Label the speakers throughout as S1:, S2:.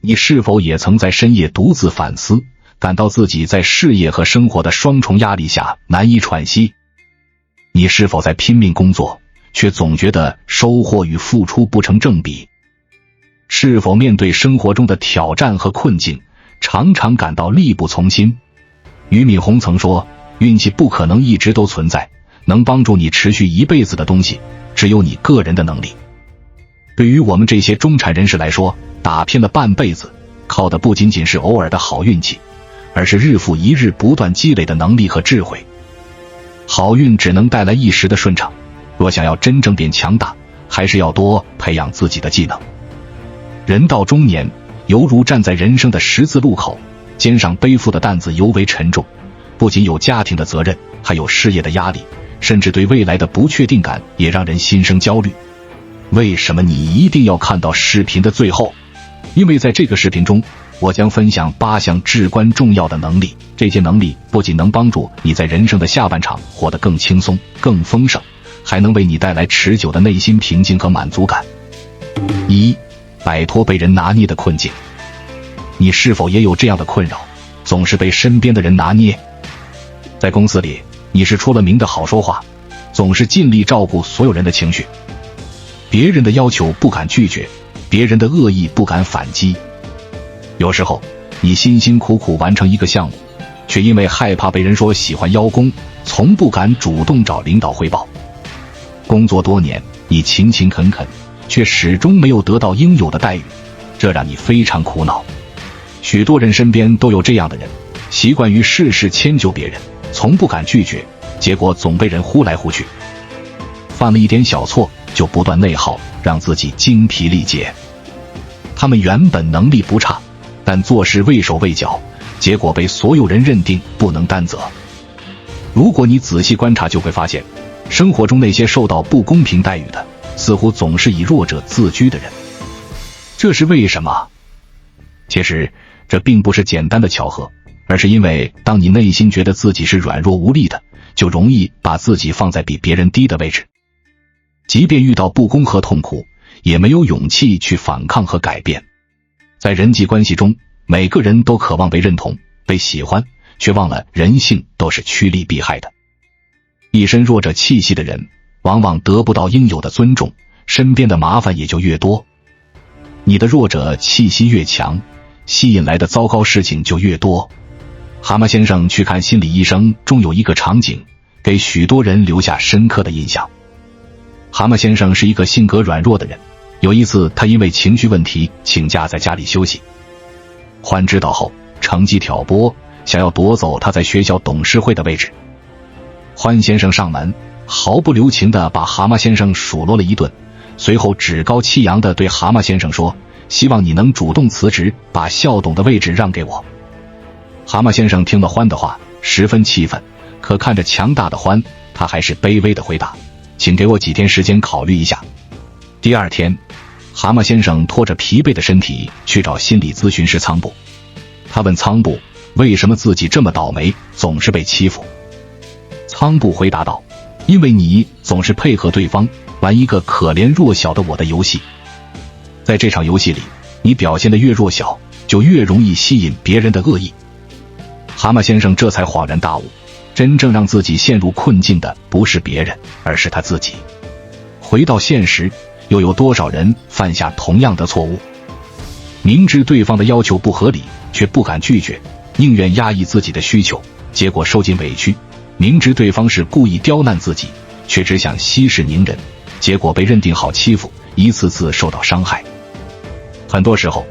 S1: 你是否也曾在深夜独自反思，感到自己在事业和生活的双重压力下难以喘息？你是否在拼命工作，却总觉得收获与付出不成正比？是否面对生活中的挑战和困境，常常感到力不从心？俞敏洪曾说，运气不可能一直都存在，能帮助你持续一辈子的东西，只有你个人的能力。对于我们这些中产人士来说，打拼了半辈子，靠的不仅仅是偶尔的好运气，而是日复一日不断积累的能力和智慧。好运只能带来一时的顺畅，若想要真正变强大，还是要多培养自己的技能。人到中年，犹如站在人生的十字路口，肩上背负的担子尤为沉重，不仅有家庭的责任，还有事业的压力，甚至对未来的不确定感也让人心生焦虑。为什么你一定要看到视频的最后？因为在这个视频中，我将分享8项至关重要的能力，这些能力不仅能帮助你在人生的下半场活得更轻松、更丰盛，还能为你带来持久的内心平静和满足感。1. 摆脱被人拿捏的困境。你是否也有这样的困扰，总是被身边的人拿捏？在公司里，你是出了名的好说话，总是尽力照顾所有人的情绪，别人的要求不敢拒绝，别人的恶意不敢反击。有时候，你辛辛苦苦完成一个项目，却因为害怕被人说喜欢邀功，从不敢主动找领导汇报。工作多年，你勤勤恳恳，却始终没有得到应有的待遇，这让你非常苦恼。许多人身边都有这样的人，习惯于事事迁就别人，从不敢拒绝，结果总被人呼来呼去。犯了一点小错就不断内耗，让自己精疲力竭。他们原本能力不差，但做事畏手畏脚，结果被所有人认定不能担责。如果你仔细观察，就会发现，生活中那些受到不公平待遇的，似乎总是以弱者自居的人。这是为什么？其实，这并不是简单的巧合，而是因为当你内心觉得自己是软弱无力的，就容易把自己放在比别人低的位置。即便遇到不公和痛苦，也没有勇气去反抗和改变。在人际关系中，每个人都渴望被认同、被喜欢，却忘了人性都是趋利避害的。一身弱者气息的人，往往得不到应有的尊重，身边的麻烦也就越多。你的弱者气息越强，吸引来的糟糕事情就越多。蛤蟆先生去看心理医生中有一个场景，给许多人留下深刻的印象。蛤蟆先生是一个性格软弱的人，有一次他因为情绪问题请假在家里休息。欢知道后乘机挑拨，想要夺走他在学校董事会的位置。欢先生上门，毫不留情地把蛤蟆先生数落了一顿，随后趾高气扬地对蛤蟆先生说，希望你能主动辞职，把校董的位置让给我。蛤蟆先生听了欢的话，十分气愤，可看着强大的欢，他还是卑微地回答，请给我几天时间考虑一下。第二天，蛤蟆先生拖着疲惫的身体去找心理咨询师仓布。他问仓布，为什么自己这么倒霉，总是被欺负？仓布回答道，因为你总是配合对方玩一个可怜弱小的我的游戏。在这场游戏里，你表现得越弱小，就越容易吸引别人的恶意。蛤蟆先生这才恍然大悟，真正让自己陷入困境的不是别人，而是他自己。回到现实，又有多少人犯下同样的错误？明知对方的要求不合理，却不敢拒绝，宁愿压抑自己的需求，结果受尽委屈。明知对方是故意刁难自己，却只想息事宁人，结果被认定好欺负，一次次受到伤害。很多时候，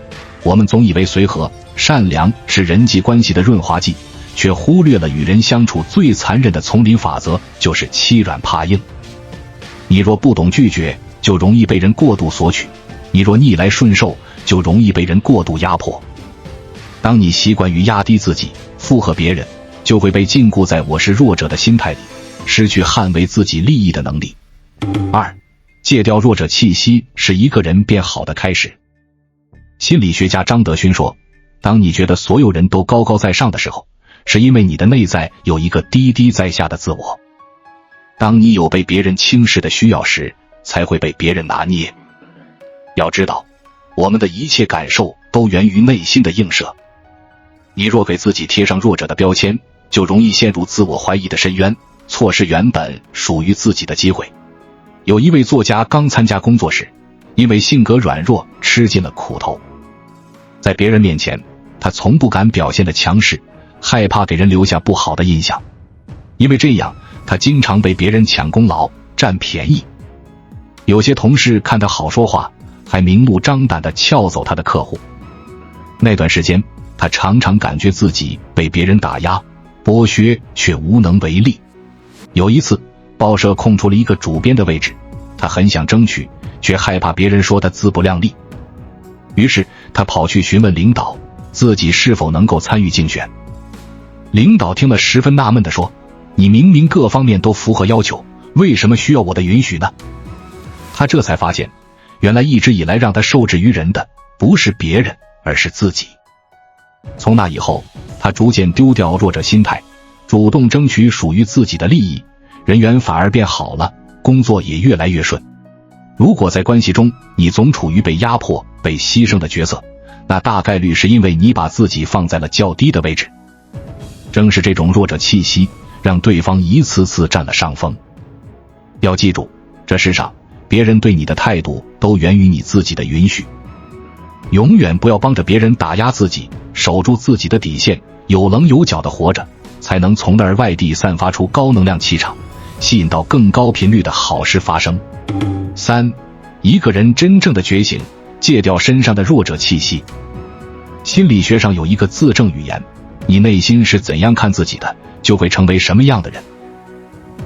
S1: 我们总以为随和、善良是人际关系的润滑剂，却忽略了与人相处最残忍的丛林法则，就是欺软怕硬。你若不懂拒绝，就容易被人过度索取；你若逆来顺受，就容易被人过度压迫。当你习惯于压低自己，附和别人，就会被禁锢在我是弱者的心态里，失去捍卫自己利益的能力。2. 戒掉弱者气息是一个人变好的开始。心理学家张德勋说，当你觉得所有人都高高在上的时候，是因为你的内在有一个低低在下的自我。当你有被别人轻视的需要时，才会被别人拿捏。要知道，我们的一切感受都源于内心的映射。你若给自己贴上弱者的标签，就容易陷入自我怀疑的深渊，错失原本属于自己的机会。有一位作家刚参加工作时，因为性格软弱吃尽了苦头。在别人面前，他从不敢表现的强势，害怕给人留下不好的印象。因为这样，他经常被别人抢功劳、占便宜。有些同事看他好说话，还明目张胆地撬走他的客户。那段时间，他常常感觉自己被别人打压、剥削，却无能为力。有一次，报社空出了一个主编的位置，他很想争取，却害怕别人说他自不量力。于是他跑去询问领导，自己是否能够参与竞选。领导听了十分纳闷地说：“你明明各方面都符合要求，为什么需要我的允许呢？”他这才发现，原来一直以来让他受制于人的不是别人，而是自己。从那以后，他逐渐丢掉弱者心态，主动争取属于自己的利益，人缘反而变好了，工作也越来越顺。如果在关系中你总处于被压迫、被牺牲的角色，那大概率是因为你把自己放在了较低的位置。正是这种弱者气息，让对方一次次占了上风。要记住，这世上别人对你的态度都源于你自己的允许。永远不要帮着别人打压自己，守住自己的底线，有棱有角的活着，才能从内而外地散发出高能量气场，吸引到更高频率的好事发生。3. 一个人真正的觉醒，戒掉身上的弱者气息。心理学上有一个自证语言，你内心是怎样看自己的，就会成为什么样的人。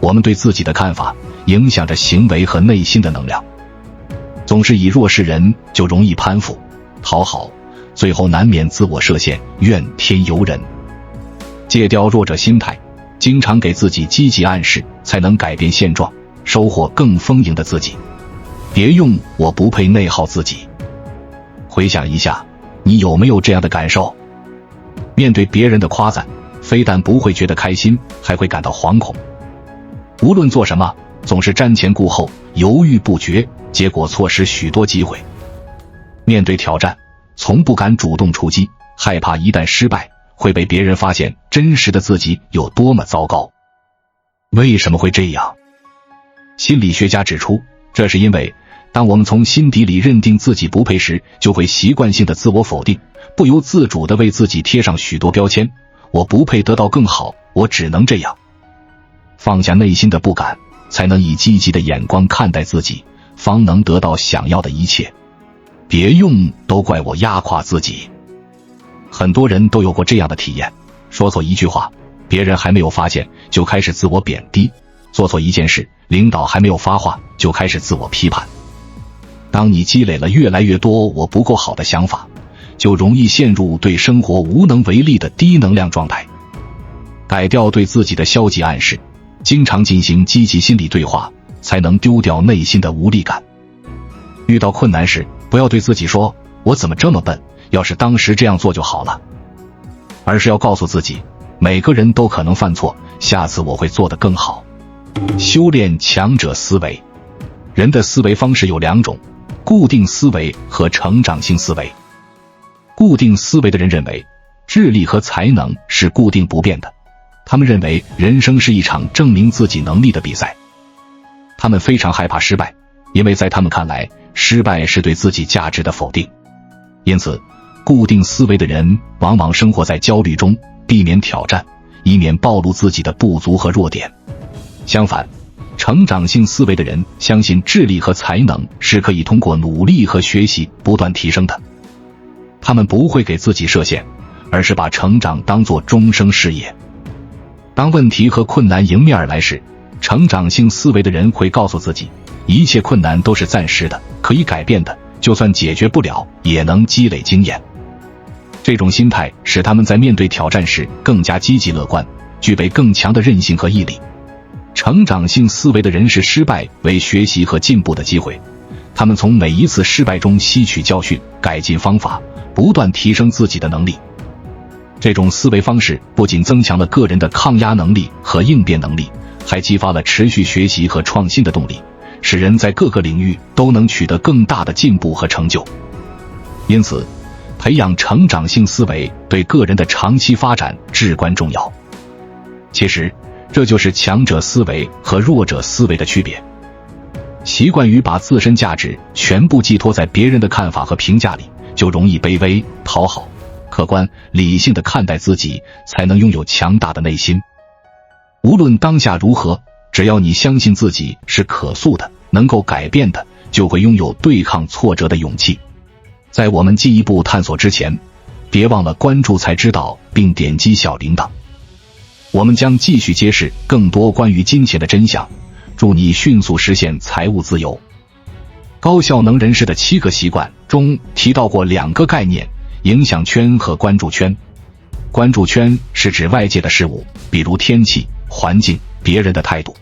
S1: 我们对自己的看法影响着行为和内心的能量。总是以弱示人，就容易攀附、讨好，最后难免自我设限，怨天尤人。戒掉弱者心态，经常给自己积极暗示，才能改变现状，收获更丰盈的自己。别用我不配内耗自己。回想一下，你有没有这样的感受？面对别人的夸赞，非但不会觉得开心，还会感到惶恐。无论做什么，总是瞻前顾后，犹豫不决，结果错失许多机会。面对挑战，从不敢主动出击，害怕一旦失败，会被别人发现真实的自己有多么糟糕。为什么会这样？心理学家指出，这是因为当我们从心底里认定自己不配时，就会习惯性的自我否定，不由自主地为自己贴上许多标签。我不配得到更好，我只能这样。放下内心的不敢，才能以积极的眼光看待自己，方能得到想要的一切。别用都怪我压垮自己。很多人都有过这样的体验，说错一句话，别人还没有发现就开始自我贬低，做错一件事，领导还没有发话就开始自我批判。当你积累了越来越多我不够好的想法，就容易陷入对生活无能为力的低能量状态。改掉对自己的消极暗示，经常进行积极心理对话，才能丢掉内心的无力感。遇到困难时，不要对自己说我怎么这么笨，要是当时这样做就好了，而是要告诉自己，每个人都可能犯错，下次我会做得更好。修炼强者思维。人的思维方式有两种，固定思维和成长性思维。固定思维的人认为，智力和才能是固定不变的，他们认为人生是一场证明自己能力的比赛。他们非常害怕失败，因为在他们看来，失败是对自己价值的否定。因此，固定思维的人往往生活在焦虑中，避免挑战，以免暴露自己的不足和弱点。相反，成长性思维的人相信智力和才能是可以通过努力和学习不断提升的。他们不会给自己设限，而是把成长当作终生事业。当问题和困难迎面而来时，成长性思维的人会告诉自己，一切困难都是暂时的，可以改变的，就算解决不了，也能积累经验。这种心态使他们在面对挑战时更加积极乐观，具备更强的韧性和毅力。成长性思维的人视失败为学习和进步的机会，他们从每一次失败中吸取教训，改进方法，不断提升自己的能力。这种思维方式不仅增强了个人的抗压能力和应变能力，还激发了持续学习和创新的动力，使人在各个领域都能取得更大的进步和成就。因此，培养成长性思维对个人的长期发展至关重要。其实，这就是强者思维和弱者思维的区别。习惯于把自身价值全部寄托在别人的看法和评价里，就容易卑微、讨好。客观、理性地看待自己，才能拥有强大的内心。无论当下如何，只要你相信自己是可塑的，能够改变的，就会拥有对抗挫折的勇气。在我们进一步探索之前，别忘了关注才知道并点击小铃铛。我们将继续揭示更多关于金钱的真相，助你迅速实现财务自由。高效能人士的7个习惯中提到过2个概念：影响圈和关注圈。关注圈是指外界的事物，比如天气、环境、别人的态度。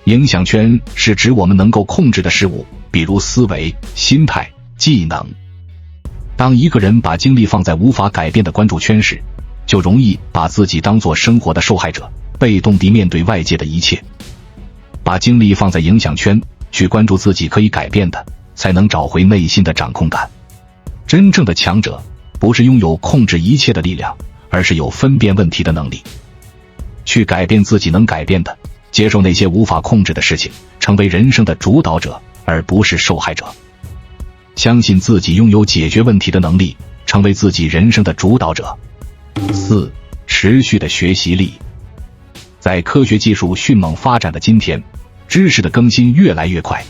S1: 影响圈是指我们能够控制的事物，比如思维、心态、技能。当一个人把精力放在无法改变的关注圈时，就容易把自己当作生活的受害者，被动地面对外界的一切。把精力放在影响圈，去关注自己可以改变的，才能找回内心的掌控感。真正的强者不是拥有控制一切的力量，而是有分辨问题的能力。去改变自己能改变的，接受那些无法控制的事情，成为人生的主导者，而不是受害者。相信自己拥有解决问题的能力，成为自己人生的主导者。4. 持续的学习力。在科学技术迅猛发展的今天，知识的更新越来越快。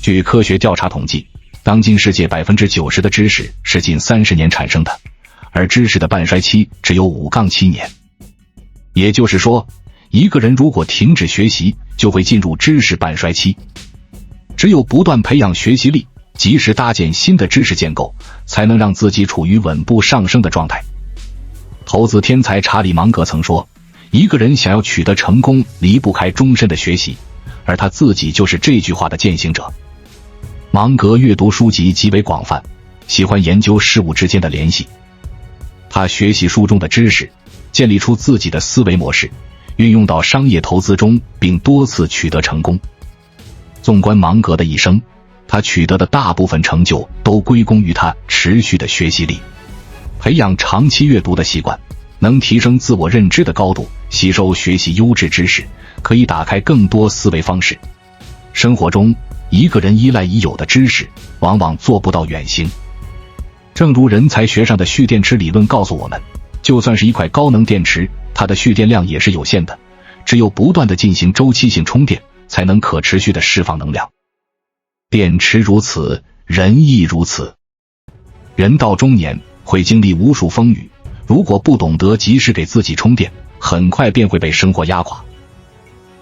S1: 据科学调查统计，当今世界 90% 的知识是近30年产生的，而知识的半衰期只有5-7年。也就是说，一个人如果停止学习，就会进入知识半衰期。只有不断培养学习力，及时搭建新的知识建构，才能让自己处于稳步上升的状态。投资天才查理·芒格曾说，一个人想要取得成功，离不开终身的学习，而他自己就是这句话的践行者。芒格阅读书籍极为广泛，喜欢研究事物之间的联系。他学习书中的知识，建立出自己的思维模式，运用到商业投资中，并多次取得成功。纵观芒格的一生，他取得的大部分成就都归功于他持续的学习力。培养长期阅读的习惯，能提升自我认知的高度，吸收学习优质知识，可以打开更多思维方式。生活中，一个人依赖已有的知识，往往做不到远行。正如人才学上的蓄电池理论告诉我们，就算是一块高能电池，它的蓄电量也是有限的，只有不断地进行周期性充电，才能可持续地释放能量。电池如此，人亦如此。人到中年会经历无数风雨，如果不懂得及时给自己充电，很快便会被生活压垮。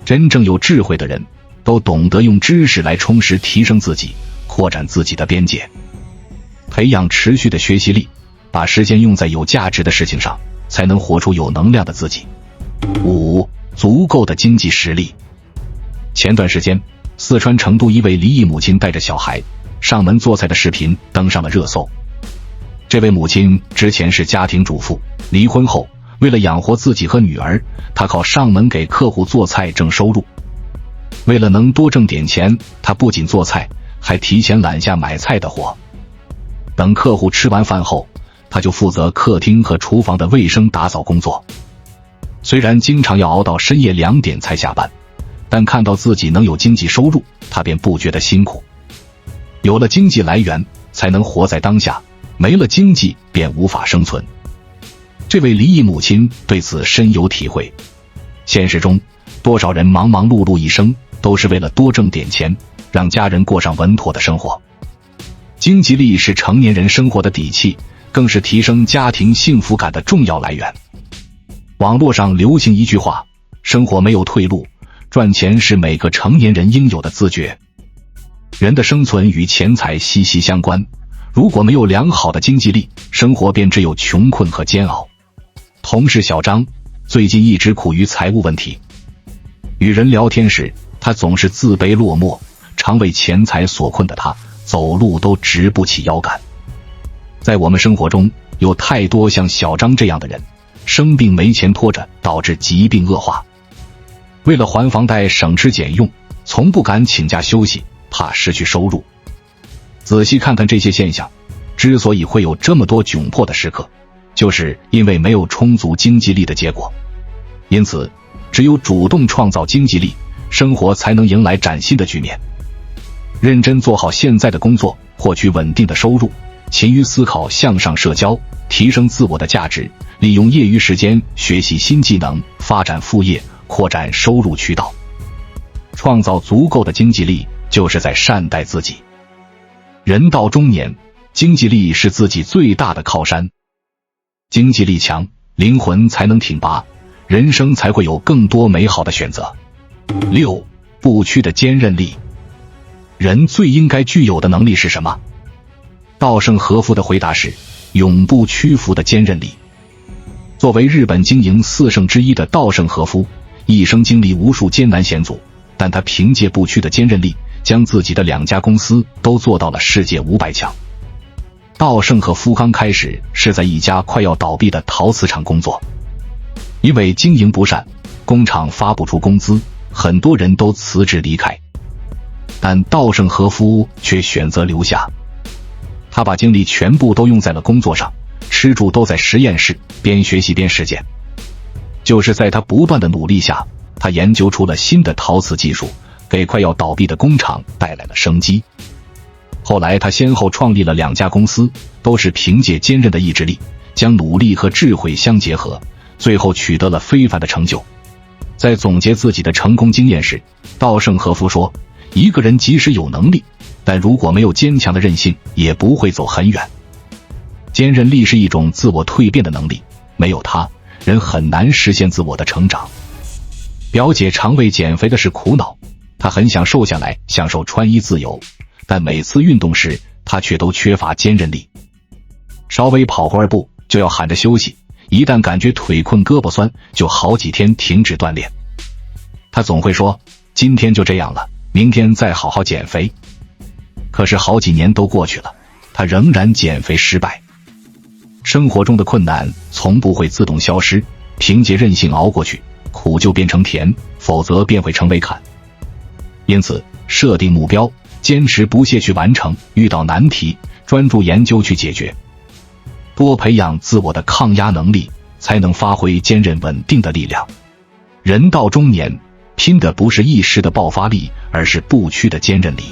S1: 真正有智慧的人都懂得用知识来充实提升自己，扩展自己的边界。培养持续的学习力，把时间用在有价值的事情上，才能活出有能量的自己。5. 足够的经济实力。前段时间，四川成都一位离异母亲带着小孩上门做菜的视频登上了热搜。这位母亲之前是家庭主妇，离婚后为了养活自己和女儿，她靠上门给客户做菜挣收入。为了能多挣点钱，她不仅做菜，还提前揽下买菜的活。等客户吃完饭后，她就负责客厅和厨房的卫生打扫工作。虽然经常要熬到深夜2点才下班，但看到自己能有经济收入，她便不觉得辛苦。有了经济来源，才能活在当下，没了经济便无法生存。这位离异母亲对此深有体会。现实中，多少人忙忙碌碌一生，都是为了多挣点钱，让家人过上稳妥的生活。经济力是成年人生活的底气，更是提升家庭幸福感的重要来源。网络上流行一句话，生活没有退路，赚钱是每个成年人应有的自觉。人的生存与钱财息息相关，如果没有良好的经济力，生活便只有穷困和煎熬。同事小张最近一直苦于财务问题，与人聊天时，他总是自卑落寞，常为钱财所困的他，走路都直不起腰杆。在我们生活中，有太多像小张这样的人，生病没钱拖着，导致疾病恶化。为了还房贷省吃俭用，从不敢请假休息，怕失去收入。仔细看看这些现象，只之所以会有这么多窘迫的时刻，就是因为没有充足经济力的结果。因此，只有主动创造经济力，生活才能迎来崭新的局面。认真做好现在的工作，获取稳定的收入，勤于思考向上社交，提升自我的价值，利用业余时间学习新技能，发展副业，扩展收入渠道。创造足够的经济力，就是在善待自己。人到中年，经济力是自己最大的靠山。经济力强，灵魂才能挺拔，人生才会有更多美好的选择。6. 不屈的坚韧力。人最应该具有的能力是什么？稻盛和夫的回答是永不屈服的坚韧力。作为日本经营4圣之一的稻盛和夫，一生经历无数艰难险阻，但他凭借不屈的坚韧力，将自己的2家公司都做到了世界500强。稻盛和夫刚开始是在一家快要倒闭的陶瓷厂工作，因为经营不善，工厂发不出工资，很多人都辞职离开。但稻盛和夫却选择留下，他把精力全部都用在了工作上，吃住都在实验室，边学习边实践。就是在他不断的努力下，他研究出了新的陶瓷技术，给快要倒闭的工厂带来了生机。后来他先后创立了2家公司，都是凭借坚韧的意志力，将努力和智慧相结合，最后取得了非凡的成就。在总结自己的成功经验时，稻盛和夫说，一个人即使有能力，但如果没有坚强的韧性，也不会走很远。坚韧力是一种自我蜕变的能力，没有它，人很难实现自我的成长。表姐常为减肥的事苦恼，她很想瘦下来，享受穿衣自由，但每次运动时，她却都缺乏坚韧力。稍微跑会儿步就要喊着休息，一旦感觉腿困胳膊酸，就好几天停止锻炼。她总会说，今天就这样了，明天再好好减肥。可是好几年都过去了，她仍然减肥失败。生活中的困难从不会自动消失，凭借韧性熬过去，苦就变成甜，否则便会成为坎。因此，设定目标，坚持不懈去完成，遇到难题，专注研究去解决。多培养自我的抗压能力，才能发挥坚韧稳定的力量。人到中年，拼的不是一时的爆发力，而是不屈的坚韧力。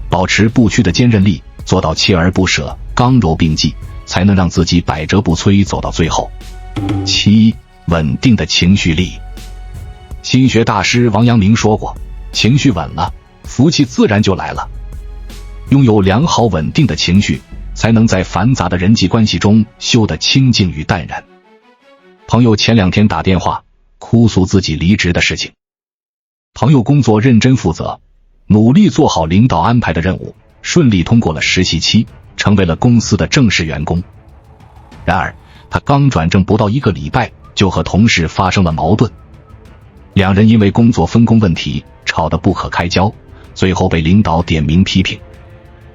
S1: 保持不屈的坚韧力，做到锲而不舍，刚柔并济，才能让自己百折不摧走到最后。7. 稳定的情绪力。心学大师王阳明说过，情绪稳了，福气自然就来了。拥有良好稳定的情绪，才能在繁杂的人际关系中修得清静与淡然。朋友前2天打电话哭诉自己离职的事情。朋友工作认真负责，努力做好领导安排的任务，顺利通过了实习期，成为了公司的正式员工。然而他刚转正不到1个礼拜，就和同事发生了矛盾。2人因为工作分工问题吵得不可开交，最后被领导点名批评。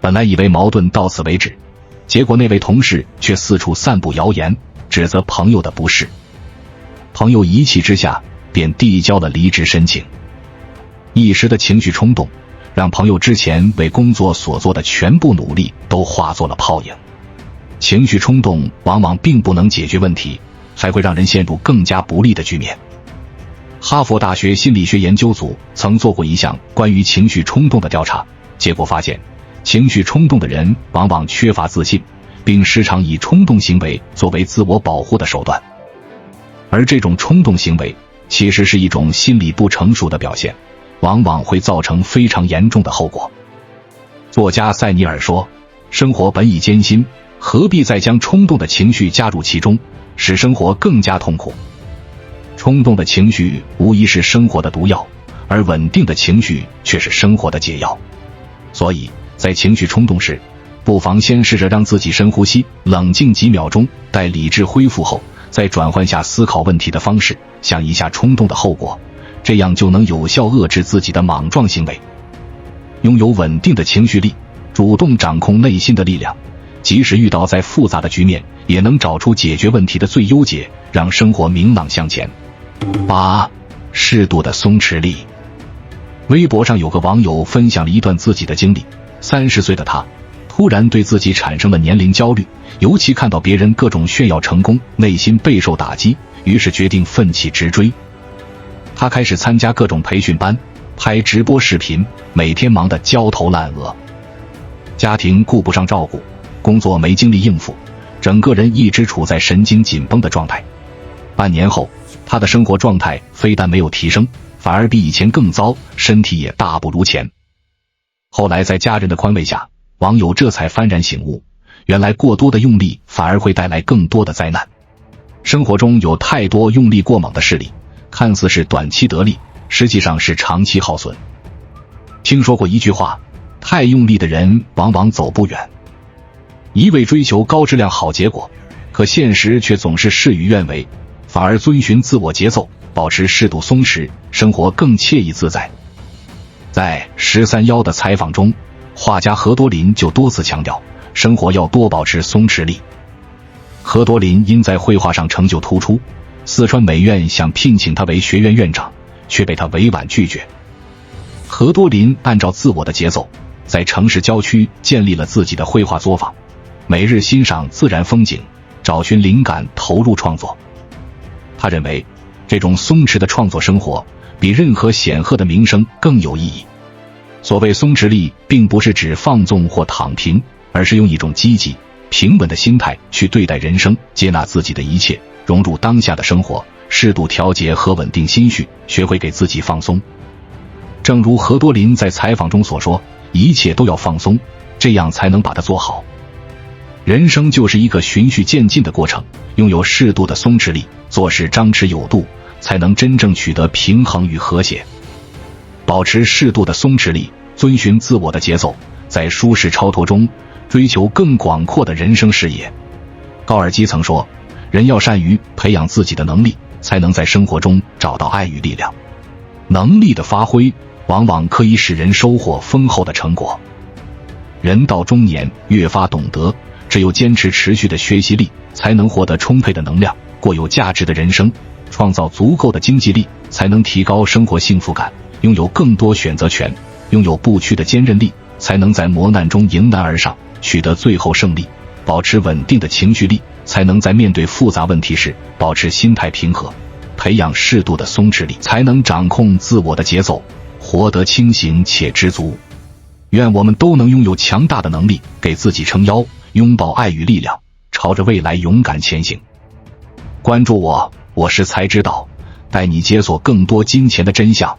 S1: 本来以为矛盾到此为止，结果那位同事却四处散布谣言，指责朋友的不是。朋友一气之下便递交了离职申请。一时的情绪冲动，让朋友之前为工作所做的全部努力都化作了泡影。情绪冲动往往并不能解决问题，还会让人陷入更加不利的局面。哈佛大学心理学研究组曾做过一项关于情绪冲动的调查，结果发现，情绪冲动的人往往缺乏自信，并时常以冲动行为作为自我保护的手段。而这种冲动行为其实是一种心理不成熟的表现，往往会造成非常严重的后果。作家塞尼尔说，生活本已艰辛，何必再将冲动的情绪加入其中，使生活更加痛苦。冲动的情绪无疑是生活的毒药，而稳定的情绪却是生活的解药。所以在情绪冲动时，不妨先试着让自己深呼吸，冷静几秒钟，待理智恢复后，再转换下思考问题的方式，想一下冲动的后果，这样就能有效遏制自己的莽撞行为。拥有稳定的情绪力，主动掌控内心的力量，即使遇到再复杂的局面，也能找出解决问题的最优解，让生活明朗向前。8. 适度的松弛力。微博上有个网友分享了一段自己的经历，30岁的他突然对自己产生了年龄焦虑，尤其看到别人各种炫耀成功，内心备受打击，于是决定奋起直追。他开始参加各种培训班，拍直播视频，每天忙得焦头烂额。家庭顾不上照顾，工作没精力应付，整个人一直处在神经紧绷的状态。半年后，他的生活状态非但没有提升，反而比以前更糟，身体也大不如前。后来在家人的宽慰下，网友这才幡然醒悟，原来过多的用力反而会带来更多的灾难。生活中有太多用力过猛的事例，看似是短期得利，实际上是长期耗损。听说过一句话，太用力的人往往走不远。一味追求高质量好结果，可现实却总是事与愿违，反而遵循自我节奏，保持适度松弛，生活更惬意自在。在13·1的采访中，画家何多林就多次强调，生活要多保持松弛力。何多林因在绘画上成就突出，四川美院想聘请他为学院院长，却被他委婉拒绝。何多林按照自我的节奏，在城市郊区建立了自己的绘画作坊，每日欣赏自然风景，找寻灵感，投入创作。他认为，这种松弛的创作生活比任何显赫的名声更有意义。所谓松弛力，并不是指放纵或躺平，而是用一种积极、平稳的心态去对待人生，接纳自己的一切，融入当下的生活，适度调节和稳定心绪，学会给自己放松。正如何多林在采访中所说，一切都要放松，这样才能把它做好。人生就是一个循序渐进的过程，拥有适度的松弛力，做事张弛有度，才能真正取得平衡与和谐。保持适度的松弛力，遵循自我的节奏，在舒适超脱中追求更广阔的人生视野。高尔基曾说，人要善于培养自己的能力，才能在生活中找到爱与力量。能力的发挥往往可以使人收获丰厚的成果。人到中年越发懂得，只有坚持持续的学习力，才能获得充沛的能量，过有价值的人生，创造足够的经济力，才能提高生活幸福感，拥有更多选择权，拥有不屈的坚韧力，才能在磨难中迎难而上，取得最后胜利。保持稳定的情绪力，才能在面对复杂问题时保持心态平和。培养适度的松弛力，才能掌控自我的节奏，活得清醒且知足。愿我们都能拥有强大的能力，给自己撑腰，拥抱爱与力量，朝着未来勇敢前行。关注我，我是才知道，带你解锁更多金钱的真相。